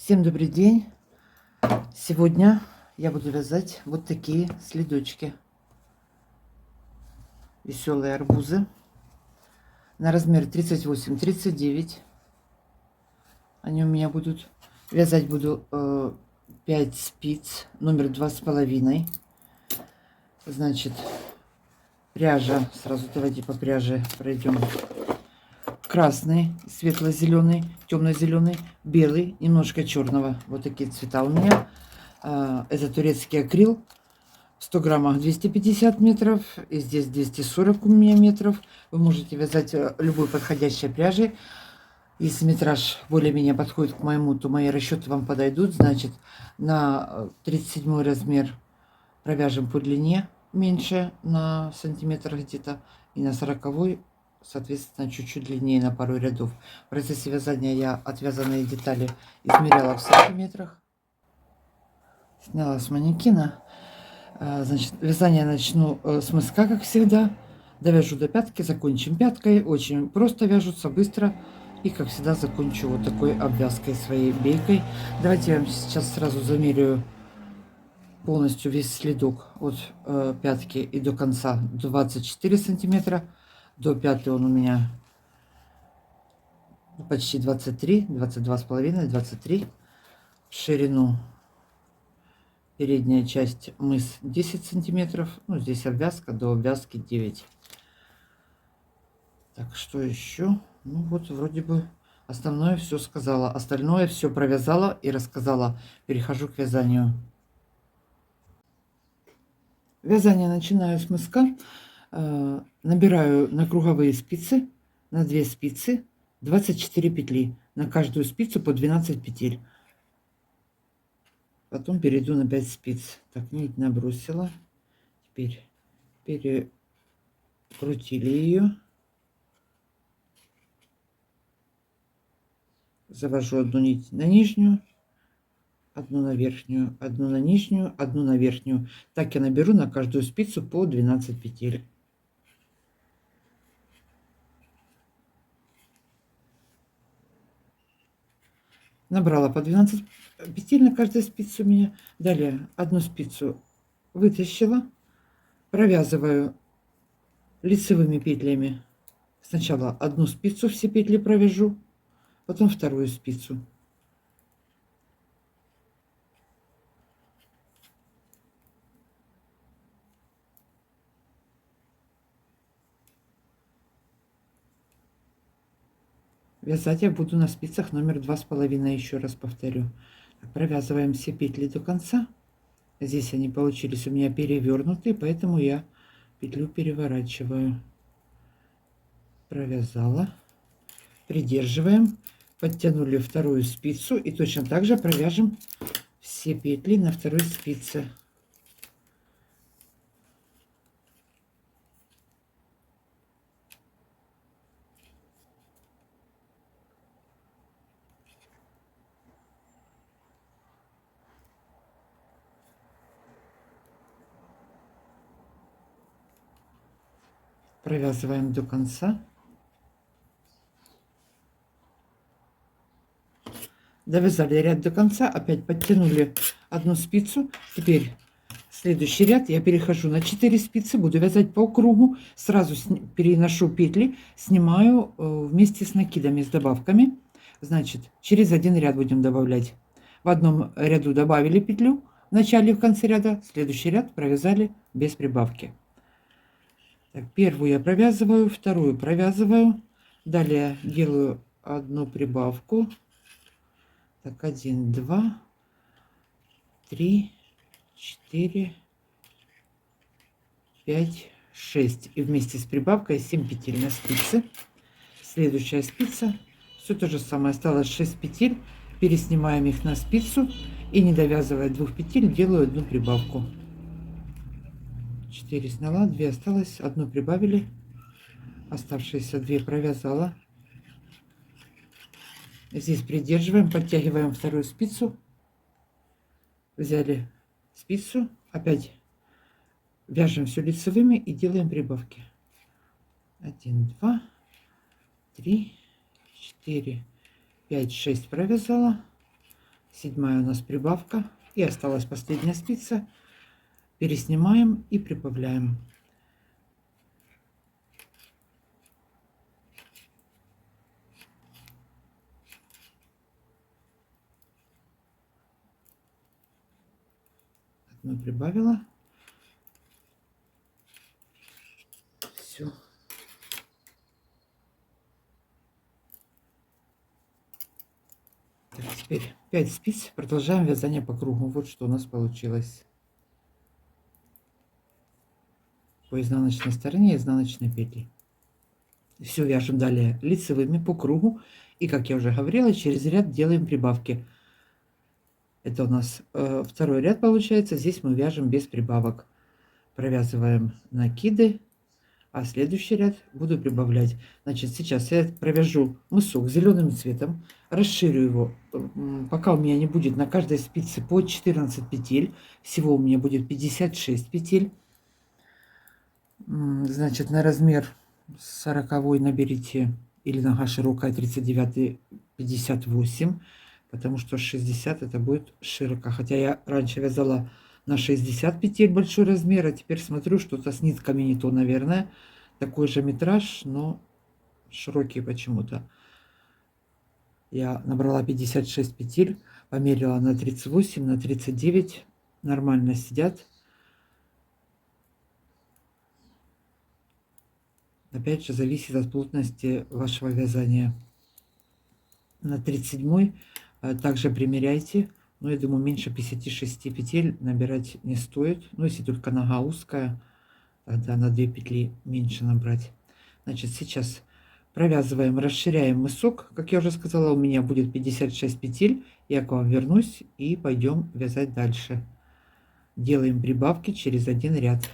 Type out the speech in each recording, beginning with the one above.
Всем добрый день! Сегодня я буду вязать вот такие следочки. Веселые арбузы. На размер 38-39. Они у меня будут. Вязать буду 5 спиц. Номер 2,5. Значит, пряжа. Сразу давайте по пряже пройдем. Красный, светло-зеленый, темно-зеленый, белый, немножко черного. Вот такие цвета у меня. Это турецкий акрил. В 100 граммах 250 метров. И здесь 240 у меня метров. Вы можете вязать любой подходящей пряжей. Если метраж более-менее подходит к моему, то мои расчеты вам подойдут. Значит, на 37 размер провяжем по длине меньше на сантиметр где-то. И на 40, соответственно, чуть-чуть длиннее на пару рядов. В процессе вязания я отвязанные детали измеряла в сантиметрах. Сняла с манекена. Значит, вязание начну с мыска, как всегда. Довяжу до пятки, закончим пяткой. Очень просто вяжутся, быстро. И, как всегда, закончу вот такой обвязкой своей бейкой. Давайте я вам сейчас сразу замерю полностью весь следок от пятки и до конца. 24 сантиметра. До пятой он у меня почти 23, 22,5, 23. В ширину передняя часть мыс 10 сантиметров. Ну, здесь обвязка, до обвязки 9. Так, что еще? Ну, вот вроде бы основное все сказала. Остальное все провязала и рассказала. Перехожу к вязанию. Вязание начинаю с мыска. Набираю на круговые спицы, на 2 спицы 24 петли. На каждую спицу по 12 петель. Потом перейду на 5 спиц. Так, нить набросила. Теперь перекрутили ее. Завожу одну нить на нижнюю, одну на верхнюю, одну на нижнюю, одну на верхнюю. Так я наберу на каждую спицу по 12 петель. Набрала по 12 петель на каждой спице у меня. Далее одну спицу вытащила, провязываю лицевыми петлями. Сначала одну спицу, все петли провяжу, потом вторую спицу. Вязать я буду на спицах номер 2,5, еще раз повторю. Так, провязываем все петли до конца. Здесь они получились у меня перевернутые, поэтому я петлю переворачиваю. Провязала, придерживаем, подтянули вторую спицу и точно так же провяжем все петли на второй спице. Провязываем до конца. Довязали ряд до конца, опять подтянули одну спицу. Теперь следующий ряд я перехожу на 4 спицы, буду вязать по кругу. Сразу переношу петли, снимаю вместе с накидами, с добавками. Значит, через один ряд будем добавлять. В одном ряду добавили петлю в начале и в конце ряда, следующий ряд провязали без прибавки. Так, первую я провязываю, вторую провязываю, далее делаю одну прибавку. Так, 1, 2, 3, 4, 5, 6. И вместе с прибавкой 7 петель на спице. Следующая спица. Все то же самое. Осталось 6 петель. Переснимаем их на спицу. И не довязывая 2 петель, делаю одну прибавку. 4 сняла, 2 осталось. Одну прибавили. Оставшиеся 2 провязала. Здесь придерживаем, подтягиваем вторую спицу. Взяли спицу, опять вяжем все лицевыми и делаем прибавки. 1, 2, 3, 4, 5, 6 провязала. 7-я у нас прибавка. И осталась последняя спица. Переснимаем и прибавляем. Одну прибавила. Все. Теперь 5 спиц. Продолжаем вязание по кругу. Вот что у нас получилось. По изнаночной стороне изнаночной петли. Все вяжем далее лицевыми по кругу. И, как я уже говорила, через ряд делаем прибавки. Это у нас второй ряд получается. Здесь мы вяжем без прибавок. Провязываем накиды. А следующий ряд буду прибавлять. Значит, сейчас я провяжу мысок зеленым цветом. Расширю его. Пока у меня не будет на каждой спице по 14 петель. Всего у меня будет 56 петель. Значит, на размер 40 наберите, или нога широкая 39 58, потому что 60 это будет широко. Хотя я раньше вязала на 60 петель большой размер, а теперь смотрю, что-то с нитками не то, наверное. Такой же метраж, но широкий почему-то. Я набрала 56 петель, померила на 38, на 39, нормально сидят. Опять же, зависит от плотности вашего вязания. На 37 также примеряйте. Но я думаю, меньше 56 петель набирать не стоит. Ну, если только нога узкая, тогда на 2 петли меньше набрать. Значит, сейчас провязываем, расширяем мысок. Как я уже сказала, у меня будет 56 петель. Я к вам вернусь и пойдем вязать дальше. Делаем прибавки через один ряд.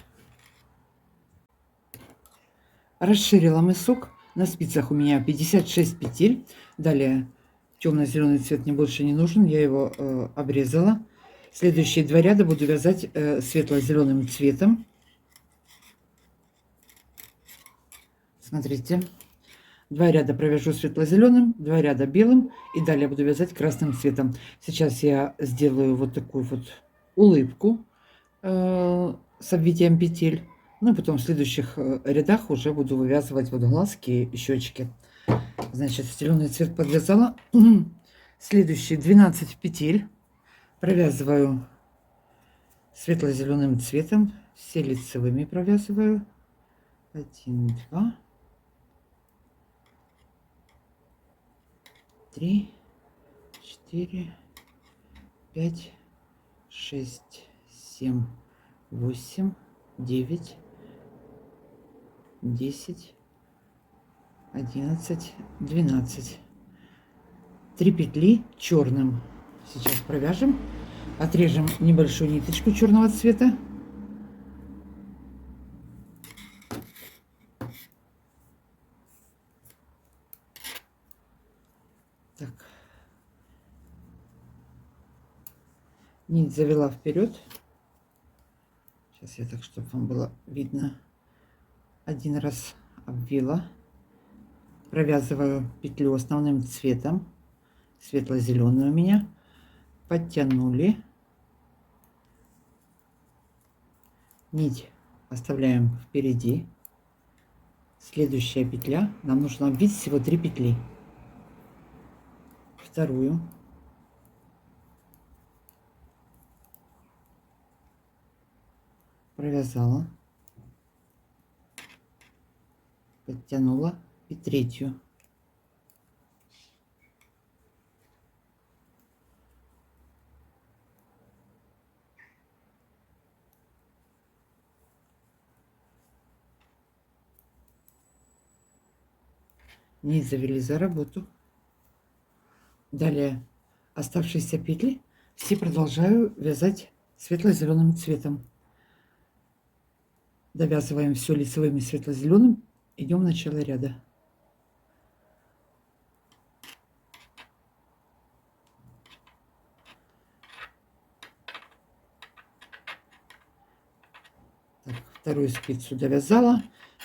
Расширила мысок. На спицах у меня 56 петель. Далее темно-зеленый цвет мне больше не нужен. Я его обрезала. Следующие 2 ряда буду вязать светло-зеленым цветом. Смотрите. 2 ряда провяжу светло-зеленым, 2 ряда белым. И далее буду вязать красным цветом. Сейчас я сделаю вот такую вот улыбку с обвитием петель. Ну и потом в следующих рядах уже буду вывязывать вот глазки и щечки. Значит, зеленый цвет подвязала. Следующие 12 петель провязываю светло-зеленым цветом. Все лицевыми провязываю. 1, 2, 3, 4, 5, 6, 7, 8, 9, 10, 11, 12. 3 петли черным. Сейчас провяжем. Отрежем небольшую ниточку черного цвета. Так. Нить завела вперед. Сейчас я так, чтобы вам было видно. Один раз обвила. Провязываю петлю основным цветом. Светло-зеленый у меня. Подтянули. Нить оставляем впереди. Следующая петля. Нам нужно обвить всего 3 петли. Вторую. Провязала. Подтянула. И третью. Нить завели за работу. Далее оставшиеся петли все продолжаю вязать светло-зеленым цветом. Довязываем все лицевым и светло-зеленым. Идем в начало ряда. Так, вторую спицу довязала,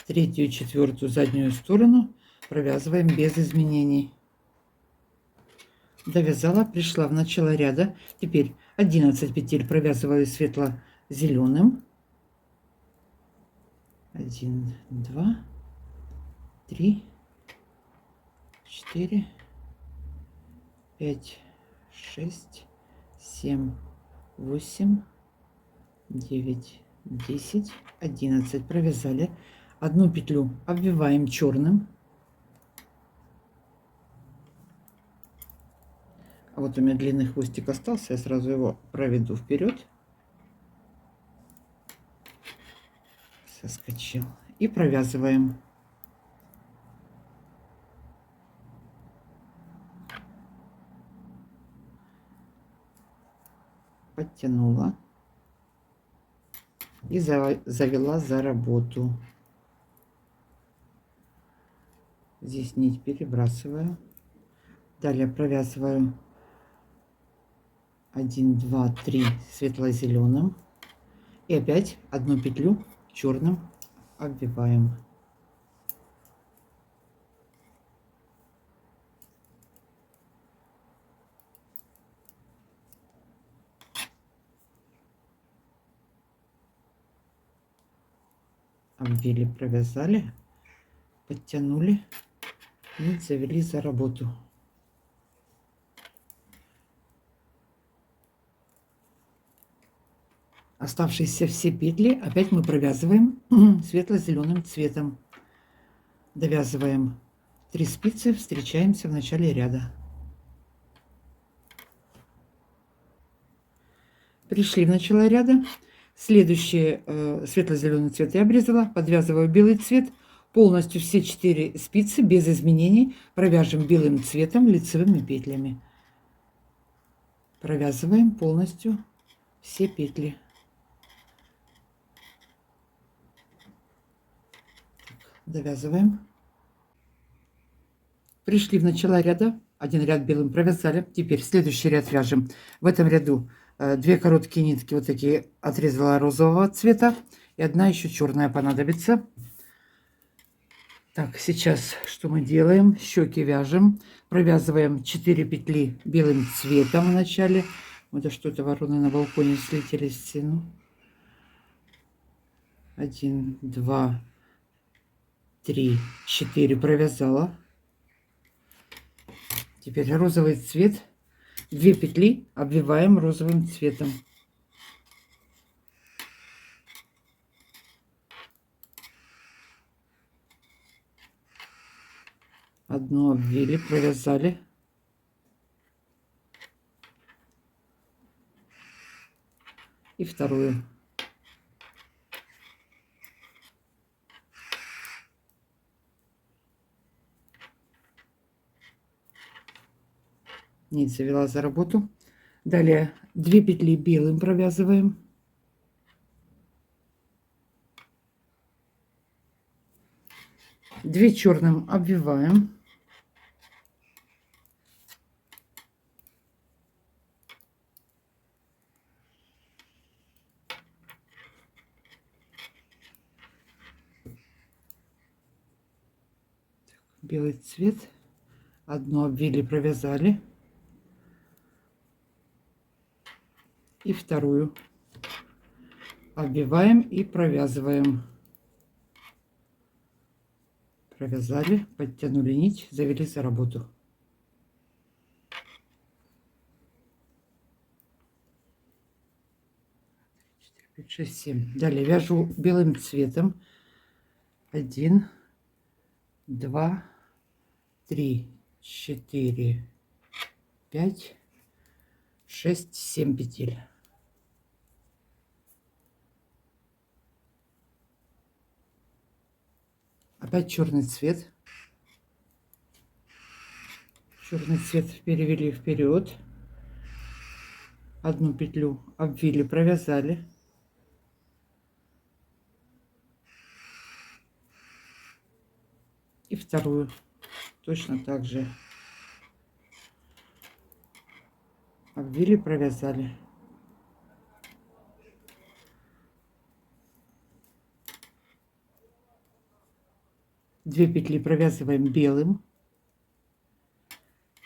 третью и четвертую заднюю сторону провязываем без изменений. Довязала, пришла в начало ряда. Теперь 11 петель провязываю светло-зеленым. 1, 2, 3, 4, 5, 6, 7, 8, 9, 10, 11. Провязали. Одну петлю обвиваем черным. А вот у меня длинный хвостик остался, я сразу его проведу вперед. Соскочил. И провязываем. Подтянула. И завела за работу. Здесь нить перебрасываю. Далее провязываю 1, 2, 3 светло-зеленым. И опять одну петлю черным обвиваем. Обвили, провязали, подтянули и завели за работу. Оставшиеся все петли опять мы провязываем светло-зеленым цветом. Довязываем 3 спицы, встречаемся в начале ряда. Пришли в начало ряда. Следующий светло-зеленый цвет я обрезала, подвязываю белый цвет. Полностью все 4 спицы без изменений провяжем белым цветом лицевыми петлями. Провязываем полностью все петли. Довязываем. Пришли в начало ряда. Один ряд белым провязали. Теперь следующий ряд вяжем. В этом ряду 2 короткие нитки вот такие отрезала розового цвета. И одна еще черная понадобится. Так, сейчас что мы делаем? Щеки вяжем. Провязываем 4 петли белым цветом в начале. Это что-то вороны на балконе слетели в стену. 1, 2, 3, 4 провязала. Теперь розовый цвет. 2 петли обвиваем розовым цветом. Одну обвили, провязали. И вторую. Нить завела за работу. Далее 2 петли белым провязываем. Две черным обвиваем. Белый цвет. Одну обвили, провязали. И вторую обвиваем и провязываем. Провязали, подтянули нить, завели за работу. Пять, 6, 7. Далее вяжу белым цветом. 1, 2, 3, 4, 5, 6, 7 петель. Опять черный цвет. Черный цвет перевели вперед. Одну петлю обвили, провязали. И вторую точно так же обвили, провязали. Две петли провязываем белым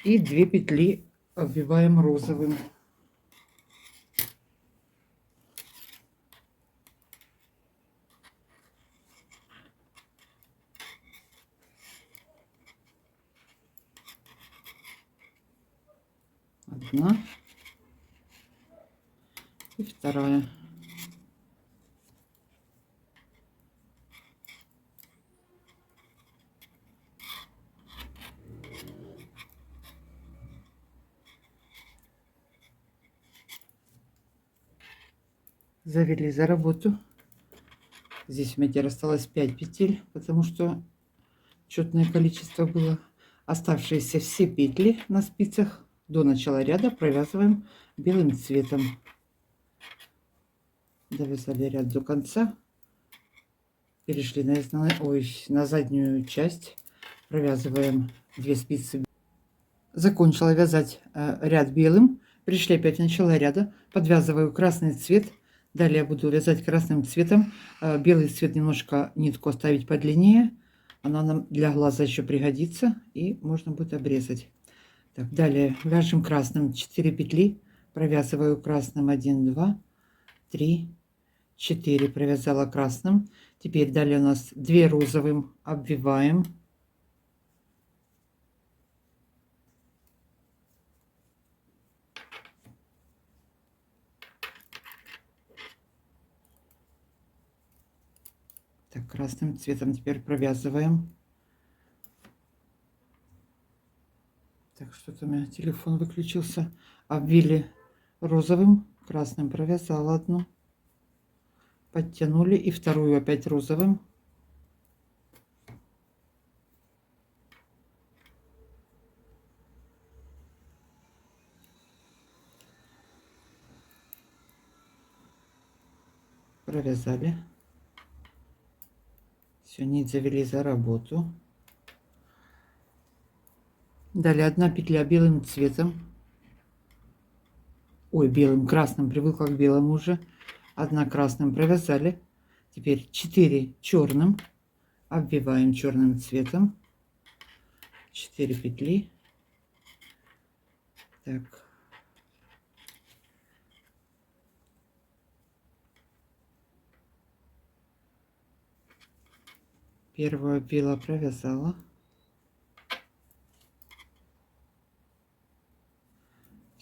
и 2 петли обвиваем розовым. Одна и вторая. Завели за работу. Здесь у меня теперь осталось 5 петель, потому что четное количество было. Оставшиеся все петли на спицах до начала ряда провязываем белым цветом. Довязали ряд до конца. Перешли на заднюю часть. Провязываем 2 спицы. Закончила вязать ряд белым. Пришли опять в начало ряда. Подвязываю красный цвет. Далее буду вязать красным цветом. Белый цвет немножко нитку оставить подлиннее. Она нам для глаза еще пригодится. И можно будет обрезать. Так, далее вяжем красным 4 петли. Провязываю красным 1, 2, 3, 4. Провязала красным. Теперь далее у нас 2 розовым. Обвиваем. Так, красным цветом теперь провязываем. Так, что-то у меня телефон выключился. Обвили розовым, красным провязала одну. Подтянули и вторую опять розовым. Провязали. Все, нить завели за работу. Далее 1 петля белым цветом. Ой, белым, красным, привыкла к белому уже. 1 красным провязали. Теперь 4 черным. Обвиваем черным цветом. 4 петли. Так. Первую обвила, провязала.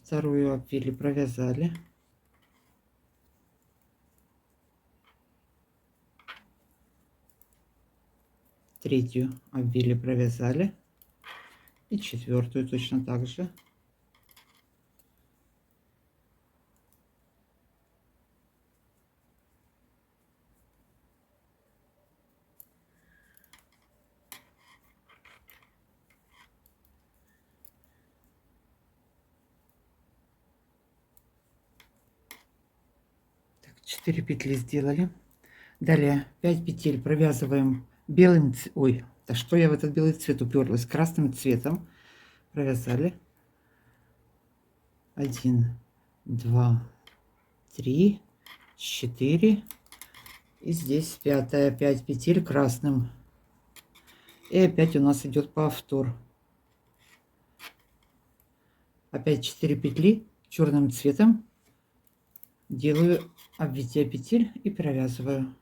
Вторую обвили, провязали. Третью обвили, провязали. И 4-ю точно так же. Так, 4 петли сделали. Далее 5 петель провязываем белым, ой, да что я в этот белый цвет уперлась, красным цветом. Провязали. 1, 2, 3, 4. И здесь 5-я, 5 петель красным. И опять у нас идет повтор. Опять 4 петли черным цветом. Делаю обвитие петель и провязываю.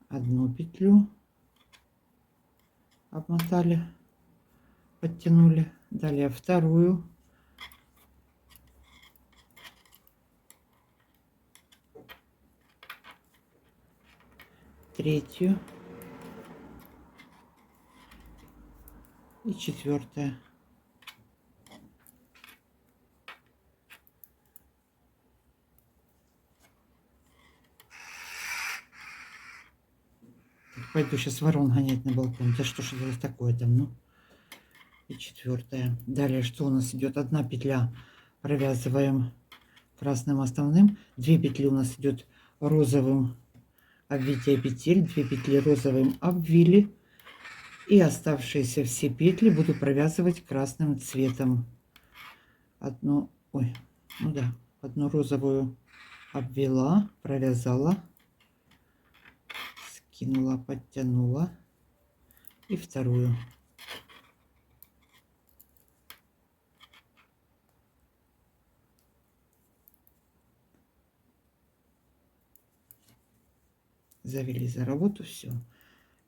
Одну петлю обмотали, подтянули. Далее вторую. Третью. И 4-я. Пойду сейчас ворон гонять на балкон. Да что ж это такое там, ну? И 4-я. Далее что у нас идет? 1 петля провязываем красным основным. 2 петли у нас идет розовым обвитие петель. 2 петли розовым обвили. И оставшиеся все петли буду провязывать красным цветом. Одну, ой, ну да, одну розовую обвела, провязала. накинула, подтянула. И вторую. Завели за работу, все.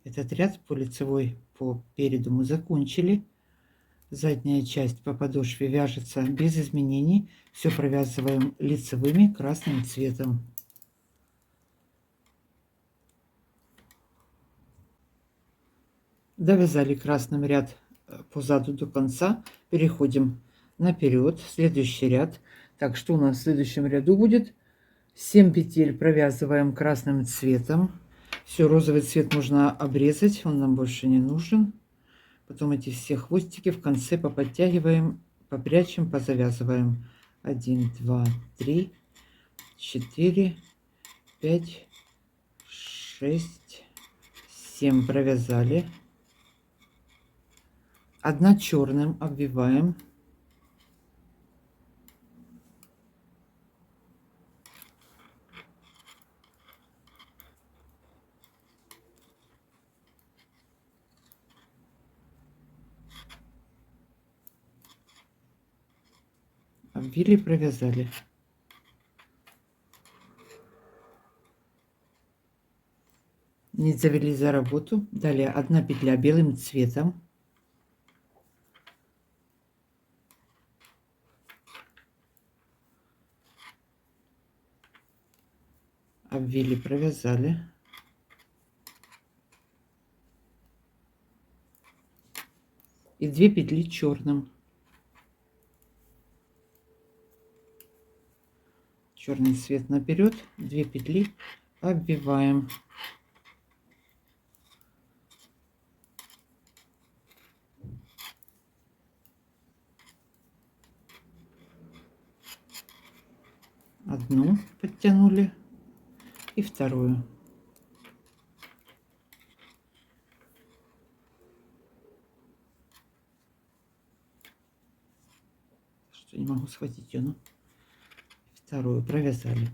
Этот ряд по лицевой, по переду мы закончили. Задняя часть по подошве вяжется без изменений. Все провязываем лицевыми красным цветом. Довязали красным ряд по заду до конца. Переходим наперед. Следующий ряд. Так, что у нас в следующем ряду будет? 7 петель провязываем красным цветом. Все, розовый цвет можно обрезать, он нам больше не нужен. Потом эти все хвостики в конце поподтягиваем, попрячем, позавязываем. 1, 2, 3, 4, 5, 6, 7 провязали. Одна черным обвиваем. Обвили, провязали. Нить завели за работу. Далее 1 петля белым цветом. Обвили, провязали. И 2 петли черным. Черный цвет наперед, 2 петли обвиваем. Одну подтянули и вторую. Что не могу схватить ее, ну. Вторую провязали.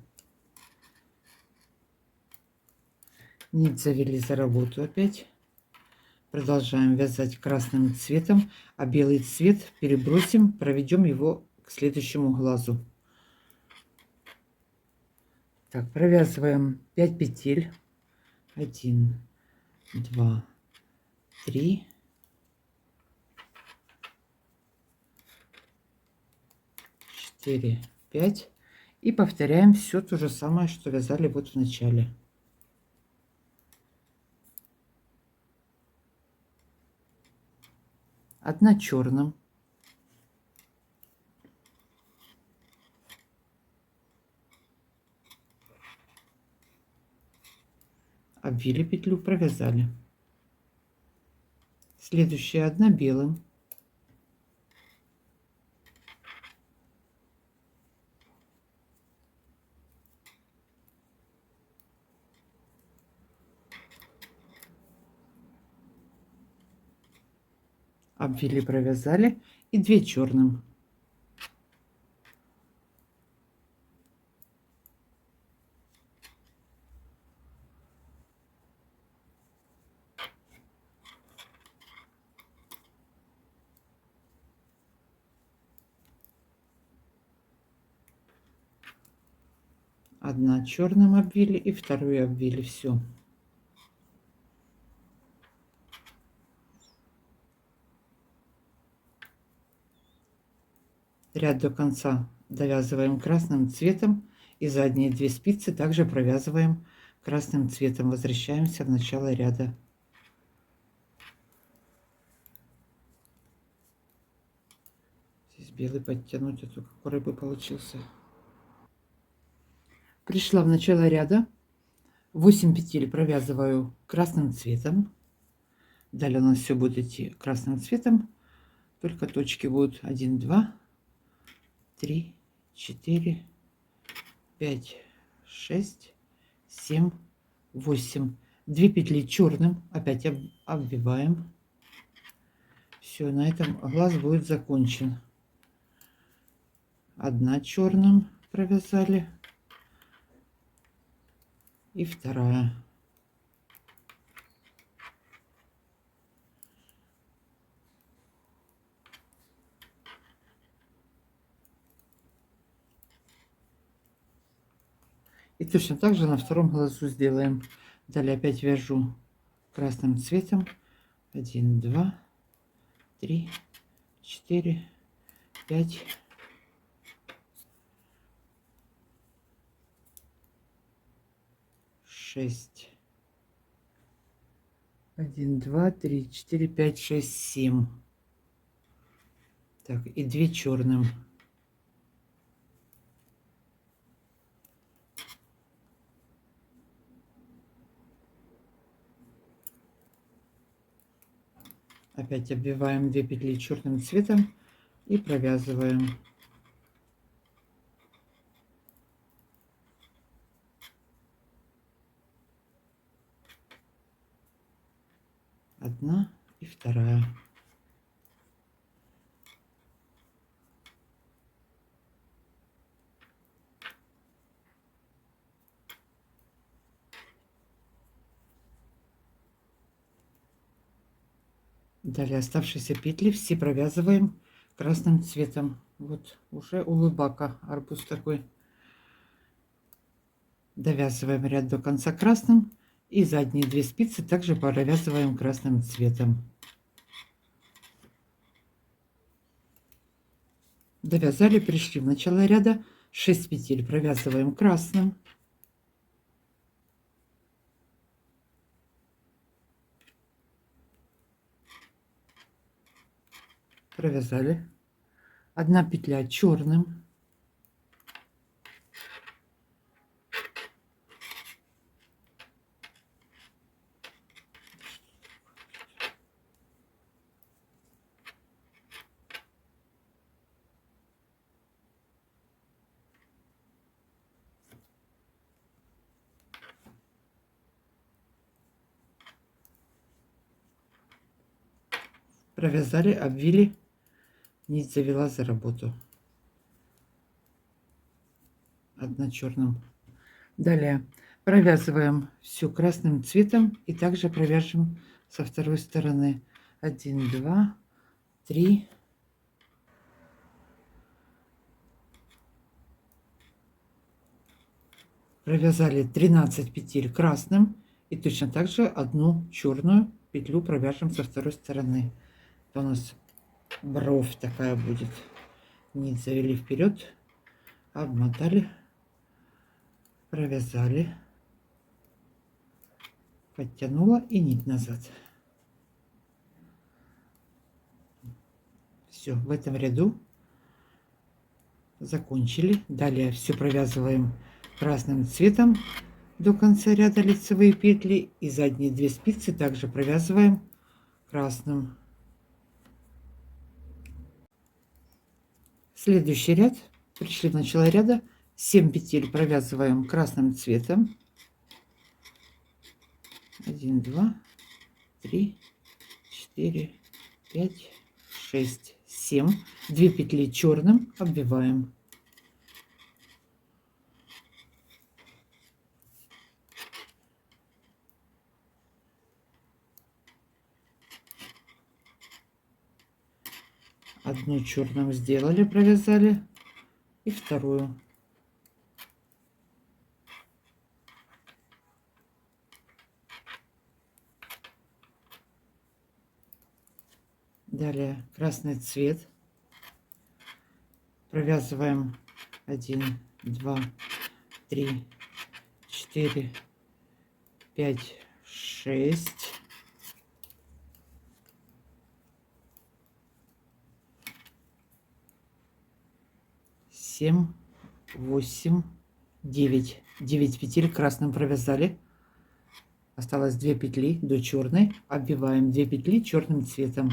Нить завели за работу опять. Продолжаем вязать красным цветом, а белый цвет перебросим, проведем его к следующему глазу. Так, провязываем 5 петель. 1, 2, 3, 4, 5. И повторяем все то же самое, что вязали вот в начале. Одна черным. Обвили петлю, провязали. Следующая 1 белым. Обвили, провязали. И 2 черным. Одна черным обвили и вторую обвили. Все. Ряд до конца довязываем красным цветом, и задние 2 спицы также провязываем красным цветом. Возвращаемся в начало ряда. Здесь белый подтянуть, а то как у рыбы получился. Пришла в начало ряда. 8 петель провязываю красным цветом. Далее у нас все будет идти красным цветом, только точки будут 1, 2, 3, 4, 5, 6, 7, 8. 2 петли черным опять обвиваем. Все, на этом глаз будет закончен. 1 черным провязали и вторая. И точно так же на втором глазу сделаем. Далее опять вяжу красным цветом. 1, 2, 3, 4, 5. 6. 1, 2, 3, 4, 5, 6, 7. Так, и 2 черным. Опять обвиваем 2 петли черным цветом и провязываем. Одна и вторая. Далее оставшиеся петли все провязываем красным цветом. Вот уже улыбака, арбуз такой. Довязываем ряд до конца красным и задние 2 спицы также провязываем красным цветом. Довязали, пришли в начало ряда, 6 петель провязываем красным. Провязали. 1 петля черным. Провязали, обвили, нить завела за работу. 1 черным. Далее провязываем всю красным цветом и также провяжем со второй стороны. 1, 2, 3. Провязали 13 петель красным и точно так же 1 черную петлю провяжем со второй стороны. Это у нас бровь такая будет. Нить завели вперед, обмотали, провязали, подтянула и нить назад. Все, в этом ряду закончили. Далее все провязываем красным цветом до конца ряда лицевые петли и задние 2 спицы также провязываем красным. Следующий ряд, пришли в начало ряда, 7 петель провязываем красным цветом. 1, 2, 3, 4, 5, 6, 7. 2 петли черным обвиваем. Одну черным сделали, провязали, и вторую. Далее красный цвет. Провязываем 1, 2, 3, 4, 5, 6. 7, 8, 9. 9 петель красным провязали. Осталось 2 петли до черной. Обвиваем 2 петли черным цветом.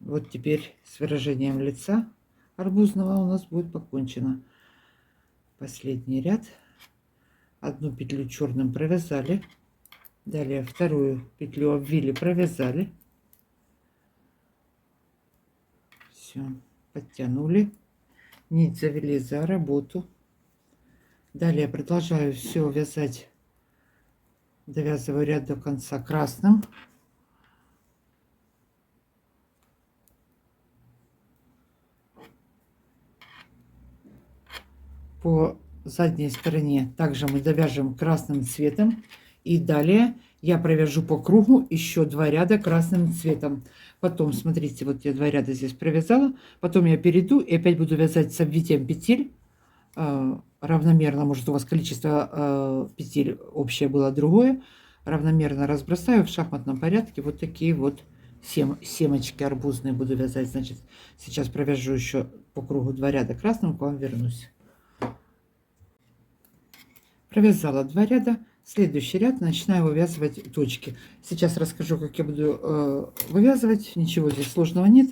Вот теперь с выражением лица арбузного у нас будет покончено. Последний ряд. 1 петлю черным провязали. Далее вторую петлю обвили, провязали. Все, подтянули. Нить завели за работу. Далее продолжаю все вязать, довязываю ряд до конца красным. по задней стороне также мы довяжем красным цветом. И далее я провяжу по кругу еще 2 ряда красным цветом. Потом, смотрите, вот я 2 ряда здесь провязала. Потом я перейду и опять буду вязать с обвитием петель. Равномерно, может, у вас количество петель общее было другое. Равномерно разбросаю в шахматном порядке. Вот такие вот семечки арбузные буду вязать. Значит, сейчас провяжу еще по кругу 2 ряда красным, к вам вернусь. Провязала 2 ряда. Следующий ряд начинаю вывязывать точки. Сейчас расскажу, как я буду вывязывать. Ничего здесь сложного нет.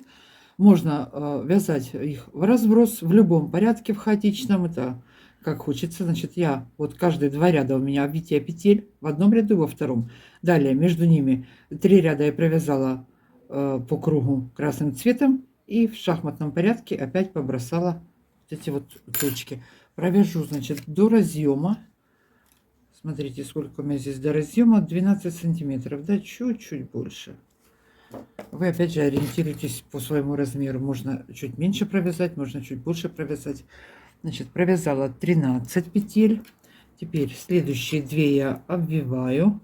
Можно вязать их в разброс, в любом порядке, в хаотичном. Это как хочется. Значит, я вот каждые 2 ряда у меня обвитие петель в одном ряду, во втором. Далее между ними 3 ряда я провязала по кругу красным цветом. И в шахматном порядке опять побросала вот эти вот точки. Провяжу, значит, до разъема. Смотрите, сколько у меня здесь до разъема. 12 сантиметров, да, чуть-чуть больше. Вы опять же ориентируйтесь по своему размеру. Можно чуть меньше провязать, можно чуть больше провязать. Значит, провязала 13 петель. Теперь следующие 2 я обвиваю.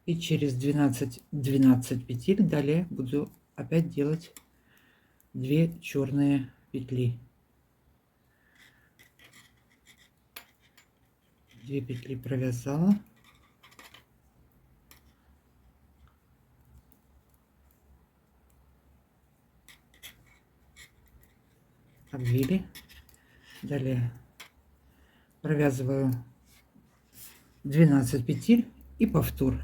И через 12 петель далее буду опять делать 2 черные петли. 2 петли провязала. Обвили. Далее провязываю 12 петель и повтор.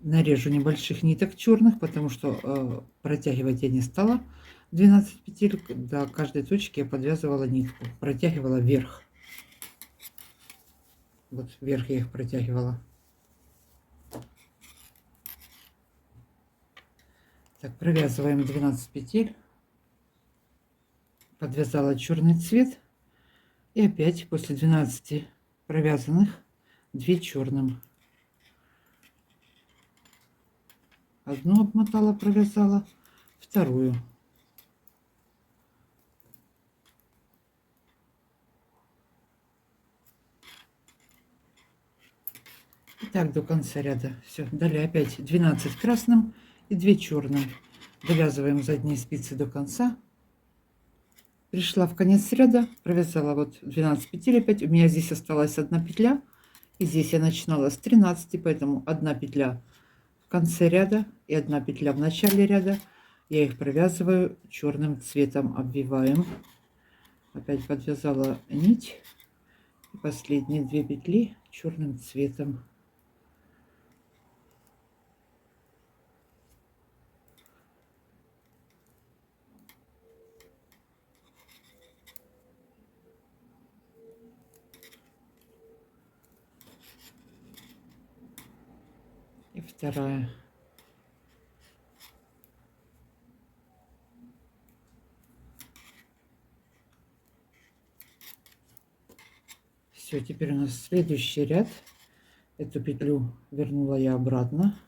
Нарежу небольших ниток черных, потому что протягивать я не стала. 12 петель до каждой точки я подвязывала нитку, протягивала вверх. Вот вверх я их протягивала. Так, провязываем 12 петель. Подвязала черный цвет. И опять после 12 провязанных 2 черным. Одну обмотала, провязала, вторую. И так до конца ряда. Все. Далее опять 12 красным и 2 черным. Довязываем задние спицы до конца. Пришла в конец ряда, провязала вот 12 петель опять. У меня здесь осталась 1 петля. И здесь я начинала с 13, поэтому 1 петля в конце ряда и 1 петля в начале ряда. Я их провязываю черным цветом, обвиваем. Опять подвязала нить. И последние 2 петли черным цветом. И вторая. Все, теперь у нас следующий ряд. Эту петлю вернула я обратно.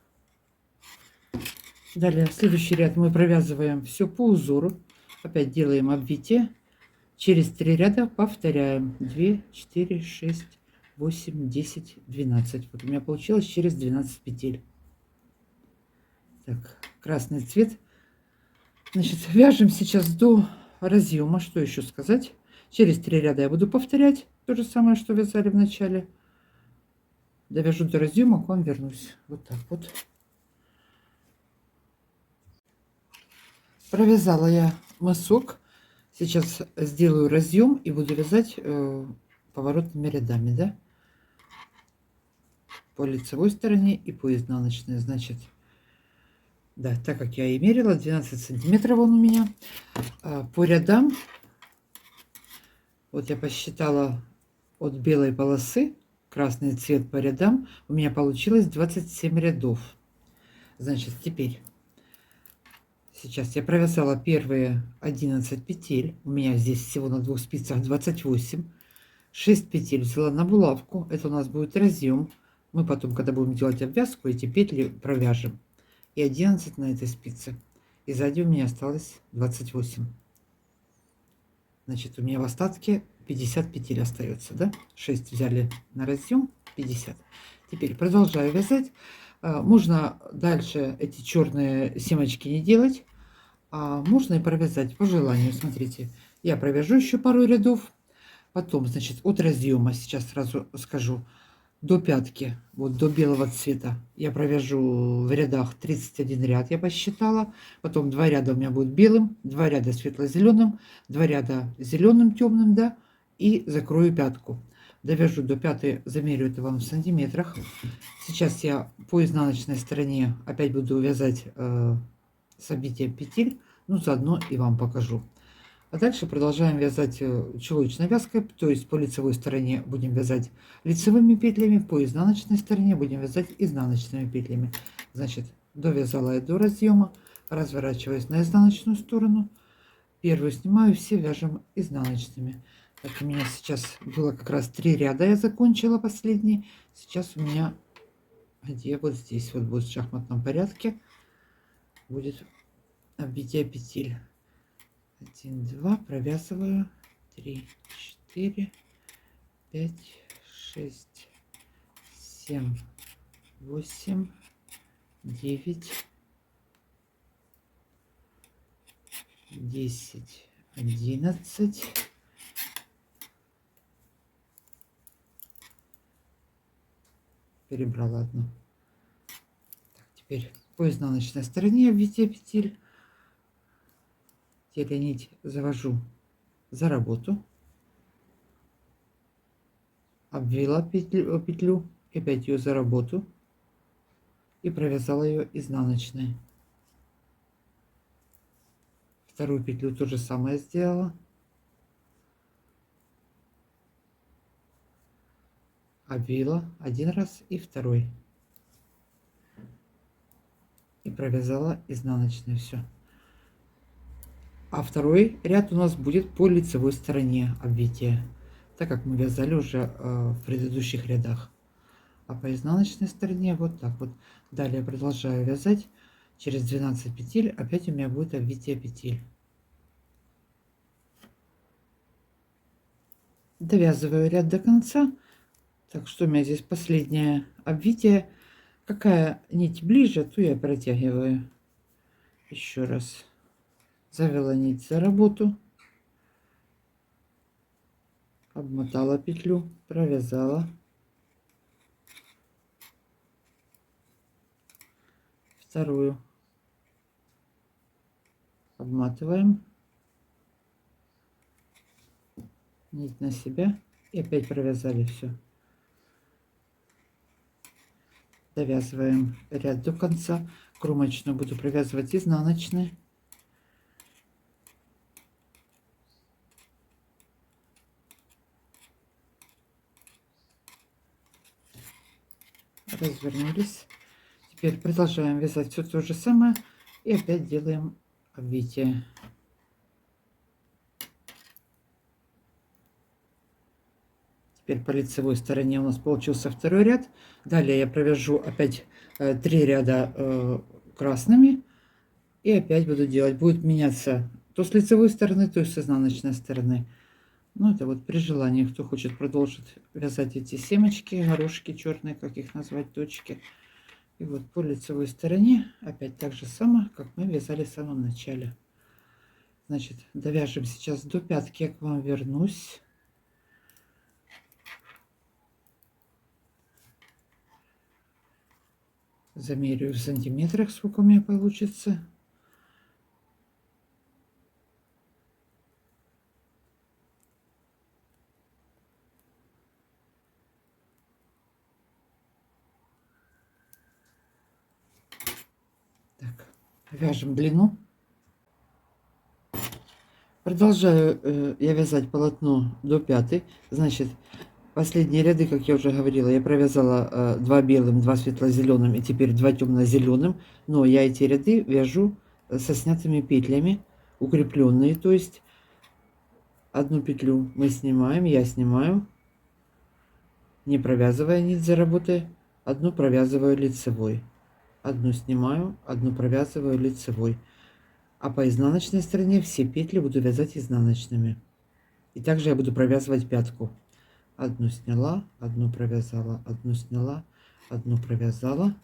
Далее в следующий ряд мы провязываем все по узору. Опять делаем обвитие. Через 3 ряда повторяем. 2, 4, 6, 8, 10, 12. Вот у меня получилось через 12 петель. Так, красный цвет. Значит, вяжем сейчас до разъема. Что еще сказать? Через 3 ряда я буду повторять то же самое, что вязали в начале. Довяжу до разъема, к вам вернусь. Вот так вот. Провязала я мысок. Сейчас сделаю разъем и буду вязать поворотными рядами, да? По лицевой стороне и по изнаночной. Значит, да, так как я и мерила, 12 сантиметров он у меня. По рядам, вот я посчитала от белой полосы, красный цвет по рядам, у меня получилось 27 рядов. Значит, теперь, сейчас я провязала первые 11 петель. У меня здесь всего на 2 спицах 28. 6 петель взяла на булавку. Это у нас будет разъем. Мы потом, когда будем делать обвязку, эти петли провяжем. И 11 на этой спице. и сзади у меня осталось 28. Значит, у меня в остатке 50 петель остается, да? 6 взяли на разъем, 50. Теперь продолжаю вязать. Можно дальше эти черные семечки не делать, а можно и провязать по желанию. Смотрите, я провяжу еще пару рядов. Потом, значит, от разъема, сейчас сразу скажу, до пятки, вот до белого цвета, я провяжу в рядах 31 ряд, я посчитала. Потом 2 ряда у меня будет белым, 2 ряда светло-зеленым, 2 ряда зеленым темным, да, и закрою пятку. Довяжу до пятой, замерю это вам в сантиметрах. Сейчас я по изнаночной стороне опять буду вязать с обитием петель, ну заодно и вам покажу. А дальше продолжаем вязать чулочной вязкой, то есть по лицевой стороне будем вязать лицевыми петлями, по изнаночной стороне будем вязать изнаночными петлями. Значит, довязала я до разъема, разворачиваюсь на изнаночную сторону, первую снимаю, все вяжем изнаночными. Так, у меня сейчас было как раз 3 ряда, я закончила последний. Сейчас у меня, где вот здесь вот будет в шахматном порядке, будет обвитие петель. 1, 2, провязываю, 3, 4, 5, 6, 7, 8, 9, 10, 11, перебрала одну. Так, теперь по изнаночной стороне обвитие петель. Теленить завожу за работу, обвела петлю и опять ее за работу и провязала ее изнаночной. Вторую петлю то же самое сделала, обвила один раз и второй и провязала изнаночной. Все. А второй ряд у нас будет по лицевой стороне обвития, так как мы вязали уже в предыдущих рядах. А по изнаночной стороне вот так вот. Далее продолжаю вязать. Через 12 петель опять у меня будет обвитие петель. Довязываю ряд до конца. Так, что у меня здесь последнее обвитие. Какая нить ближе, ту я протягиваю. Еще раз. Завела нить за работу. Обмотала петлю, провязала. Вторую обматываем. Нить на себя. И опять провязали все. Довязываем ряд до конца. Кромочную буду провязывать изнаночной. Развернулись. Теперь продолжаем вязать все то же самое и опять делаем обвитие. Теперь по лицевой стороне у нас получился второй ряд. Далее я провяжу опять 3 ряда красными и опять буду делать. Будет меняться то с лицевой стороны, то и с изнаночной стороны. Ну, это вот при желании, кто хочет продолжить вязать эти семечки, горошки черные, как их назвать, точки. И вот по лицевой стороне опять так же самое, как мы вязали в самом начале. Значит, довяжем сейчас до пятки, я к вам вернусь. Замерю в сантиметрах, сколько у меня получится. Так, вяжем длину. Продолжаю я вязать полотно до пятой. Значит, последние ряды, как я уже говорила, я провязала 2 белым, 2 светло-зеленым и теперь 2 темно-зеленым. Но я эти ряды вяжу со снятыми петлями, укрепленные. То есть одну петлю мы снимаем, я снимаю, не провязывая нить за работой, одну провязываю лицевой. Одну снимаю, одну провязываю лицевой. А по изнаночной стороне все петли буду вязать изнаночными. И также я буду провязывать пятку. Одну сняла, одну провязала, одну сняла, одну провязала.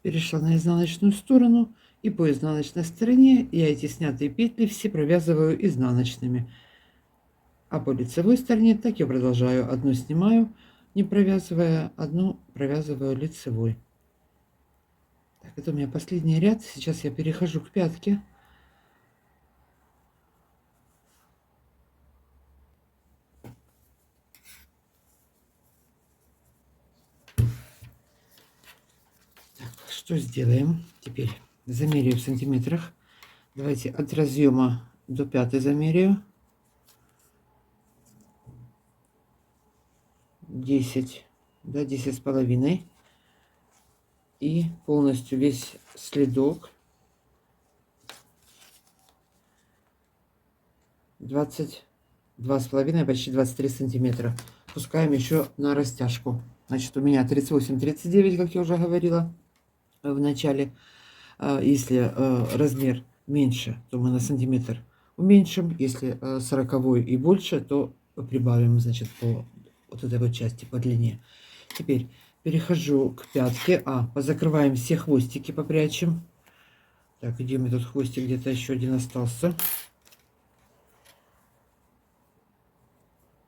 Перешла на изнаночную сторону. И по изнаночной стороне я эти снятые петли все провязываю изнаночными. А по лицевой стороне так я продолжаю. Одну снимаю, не провязывая, одну провязываю лицевой. Так, это у меня последний ряд. Сейчас я перехожу к пятке. Так, что сделаем теперь? Замеряю в сантиметрах. Давайте от разъема до пятой замеряю. 10, да, 10,5. И полностью весь следок 22,5, почти 23 сантиметра. Пускаем еще на растяжку. Значит, у меня 38-39, как я уже говорила в начале. Если размер меньше, то мы на сантиметр уменьшим. Если 40 и больше, то прибавим, значит, по вот этой вот части, по длине. Теперь перехожу к пятке. Позакрываем все хвостики, попрячем. Так, где у меня тут хвостик? Где-то еще один остался.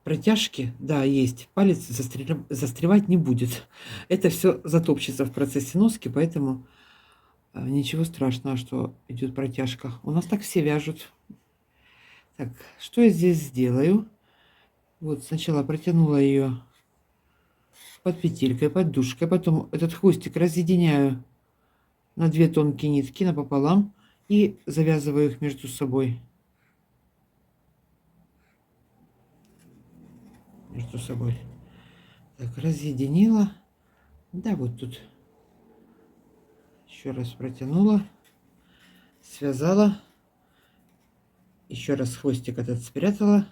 Протяжки, да, есть. Палец застревать не будет. Это все затопчется в процессе носки, поэтому ничего страшного, что идет протяжка. У нас так все вяжут. Так, что я здесь сделаю? Вот сначала протянула ее под петелькой, под дужкой. Потом этот хвостик разъединяю на 2 тонкие нитки напополам и завязываю их между собой. Так, разъединила. Да, вот тут. Еще раз протянула. Связала. Еще раз хвостик этот спрятала.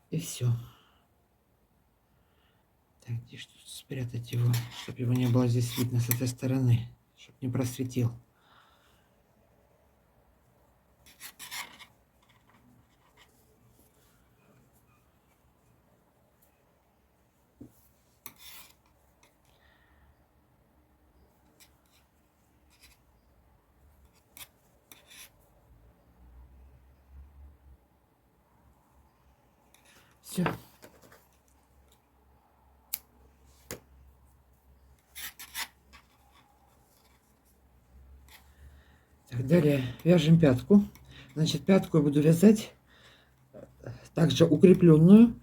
И все. Так, где ж тут спрятать его, чтобы его не было здесь видно с этой стороны, чтобы не просветил. Все. Так, далее вяжем пятку. Значит, пятку я буду вязать также укрепленную.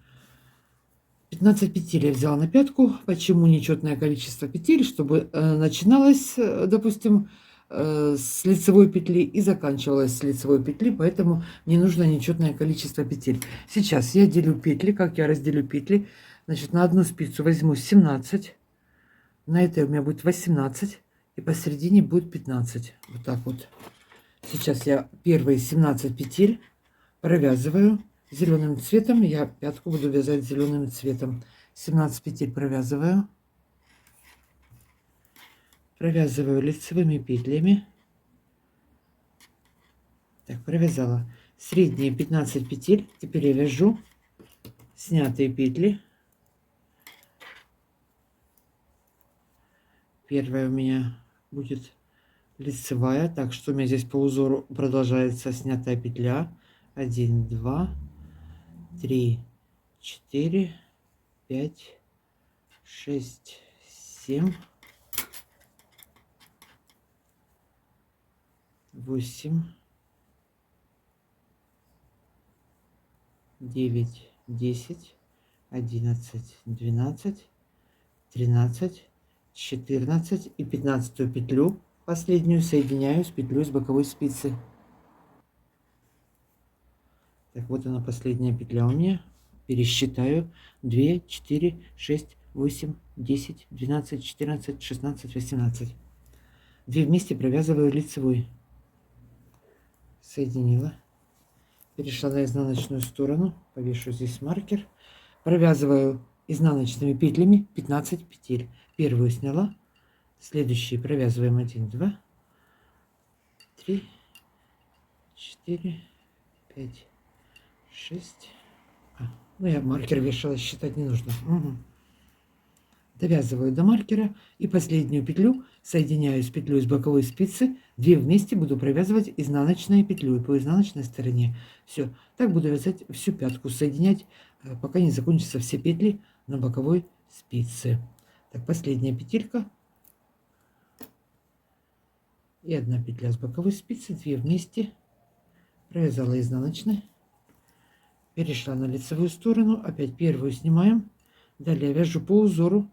15 петель я взяла на пятку. Почему нечетное количество петель? Чтобы начиналось, допустим, с лицевой петли и заканчивалась с лицевой петли, поэтому мне нужно нечетное количество петель. Сейчас я делю петли. Как я разделю петли? Значит, на одну спицу возьму 17, на этой у меня будет 18, и посередине будет 15. Вот так вот. Сейчас я первые 17 петель провязываю зеленым цветом. Я пятку буду вязать зеленым цветом. 17 петель провязываю. Провязываю лицевыми петлями. Так, провязала средние 15 петель. Теперь я вяжу снятые петли. Первая у меня будет лицевая. Так, что у меня здесь по узору продолжается снятая петля. 1, 2, 3, 4, 5, 6, 7, 8, 9, 10, 11, 12, 13, 14 и 15 петлю последнюю соединяю с петлей с боковой спицы. Так, вот она последняя петля у меня. Пересчитаю. 2, 4, 6, 8, 10, 12, 14, 16, 18. 2 вместе провязываю лицевой. Соединила. Перешла на изнаночную сторону. Повешу здесь маркер. Провязываю изнаночными петлями 15 петель. Первую сняла. Следующие провязываем 1, 2, 3, 4, 5, 6. Ну, я маркер вешала, считать не нужно. Угу. Довязываю до маркера и последнюю петлю соединяю с петлей с боковой спицы. 2 вместе буду провязывать изнаночной петлей по изнаночной стороне. Все. Так буду вязать всю пятку, соединять, пока не закончатся все петли на боковой спице. Так, последняя петелька. И 1 петля с боковой спицы, 2 вместе. Провязала изнаночной. Перешла на лицевую сторону. Опять первую снимаем. Далее вяжу по узору.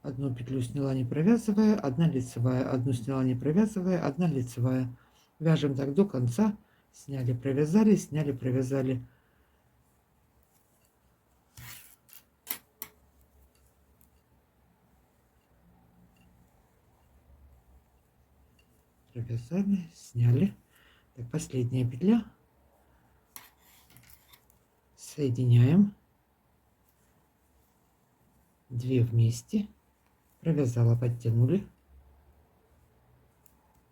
1 петлю сняла, не провязывая, 1 лицевая, 1 сняла, не провязывая, 1 лицевая. Вяжем так до конца. Сняли, провязали, сняли, провязали. Провязали, сняли. Так, последняя петля. Соединяем. 2 вместе. Провязала, подтянули.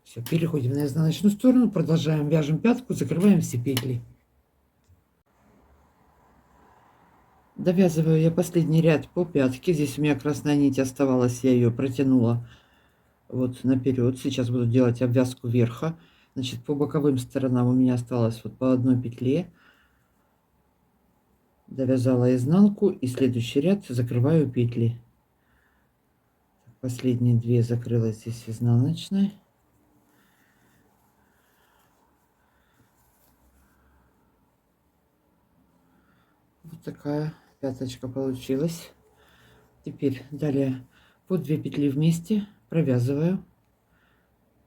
Все, переходим на изнаночную сторону, продолжаем, вяжем пятку, закрываем все петли. Довязываю я последний ряд по пятке. Здесь у меня красная нить оставалась, я ее протянула вот наперед. Сейчас буду делать обвязку верха. Значит, по боковым сторонам у меня осталось вот по 1 петле. Довязала изнанку и следующий ряд закрываю петли. Последние 2 закрыла здесь изнаночной. Вот такая пяточка получилась. Теперь далее по 2 петли вместе провязываю,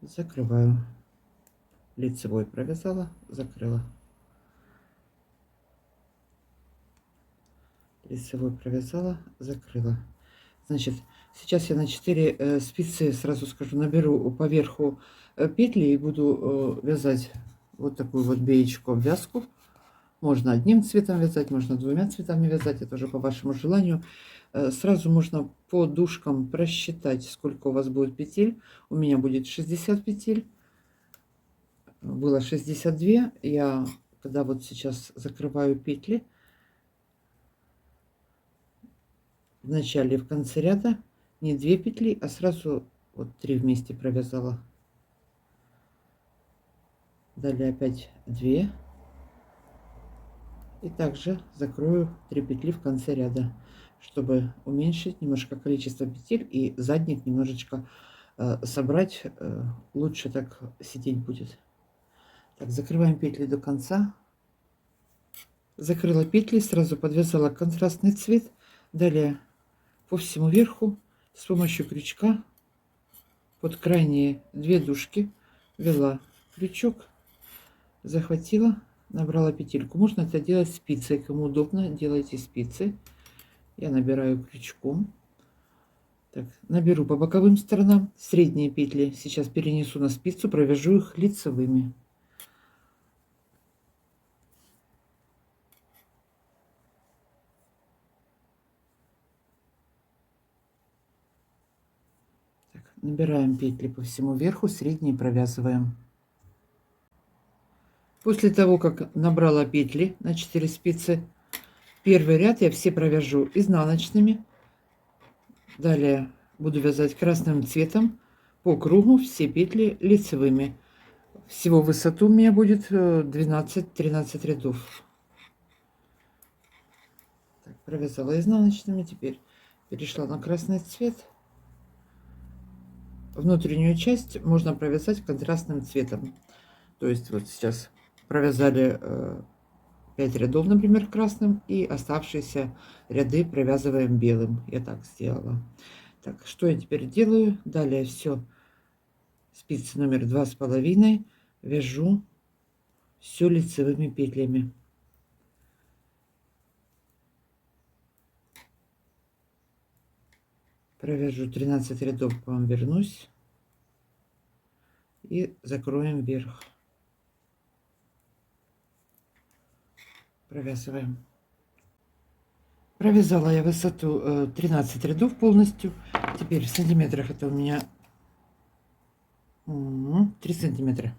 закрываю. Лицевой провязала, закрыла. Лицевой провязала, закрыла. Значит, сейчас я на 4 спицы, сразу скажу, наберу по верху петли и буду вязать вот такую вот беечку обвязку. Можно одним цветом вязать, можно 2 цветами вязать, это уже по вашему желанию. Сразу можно по дужкам просчитать, сколько у вас будет петель. У меня будет 60 петель. Было 62. Я, когда вот сейчас закрываю петли, в начале и в конце ряда не 2 петли, а сразу вот 3 вместе провязала. Далее опять 2. И также закрою 3 петли в конце ряда, чтобы уменьшить немножко количество петель и задник немножечко собрать. Лучше так сидеть будет. Так, закрываем петли до конца. Закрыла петли, сразу подвязала контрастный цвет. Далее по всему верху с помощью крючка под крайние 2 дужки ввела крючок, захватила, набрала петельку. Можно это делать спицей, кому удобно, делайте спицы. Я набираю крючком. Так, наберу по боковым сторонам средние петли. Сейчас перенесу на спицу, провяжу их лицевыми. Так, набираем петли по всему верху, средние провязываем. После того, как набрала петли на 4 спицы, первый ряд я все провяжу изнаночными. Далее буду вязать красным цветом по кругу все петли лицевыми. Всего в высоту у меня будет 12-13 рядов. Так, провязала изнаночными. Теперь перешла на красный цвет. Внутреннюю часть можно провязать контрастным цветом. То есть вот сейчас провязали 5 рядов, например, красным, и оставшиеся ряды провязываем белым. Я так сделала. Так, что я теперь делаю? Далее все, спицы номер 2,5 вяжу все лицевыми петлями. Провяжу 13 рядов, к вам вернусь и закроем вверх. Провязываем. Провязала я высоту 13 рядов полностью. Теперь в сантиметрах это у меня 3 сантиметра.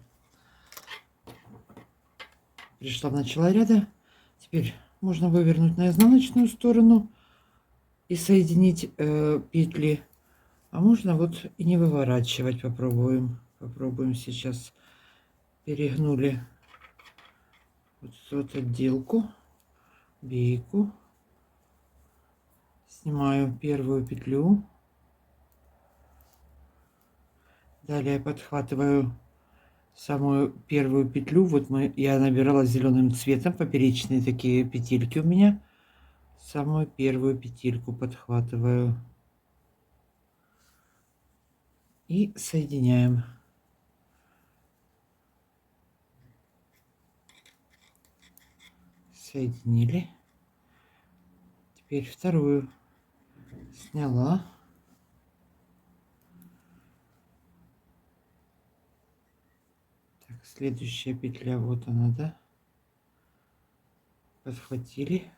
Пришла в начало ряда. Теперь можно вывернуть на изнаночную сторону и соединить петли. А можно вот и не выворачивать. Попробуем. Попробуем сейчас. Перегнули вот эту вот отделку, бейку. Снимаю первую петлю. Далее подхватываю самую первую петлю. Вот я набирала зеленым цветом, поперечные такие петельки у меня. Самую первую петельку подхватываю и соединяем. Соединили. Теперь вторую сняла. Так, следующая петля, вот она, да? Подхватили,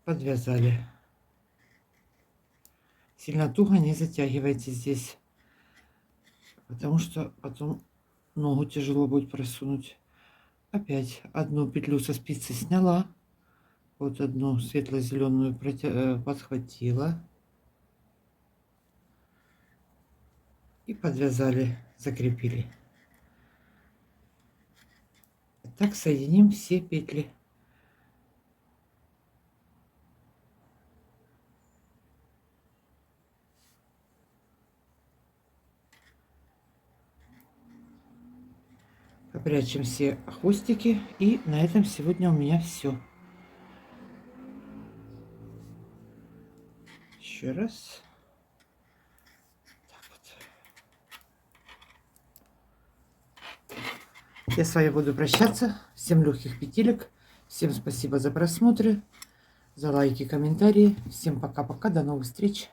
подвязали. Сильно туго не затягивайте здесь, потому что потом ногу тяжело будет просунуть. Опять одну петлю со спицы сняла, вот одну светло-зеленую подхватила и подвязали, закрепили. Так соединим все петли. Попрячем все хвостики, и на этом сегодня у меня все. Еще раз. Так вот. Я с вами буду прощаться. Всем легких петелек. Всем спасибо за просмотры, за лайки, комментарии. Всем пока-пока. До новых встреч.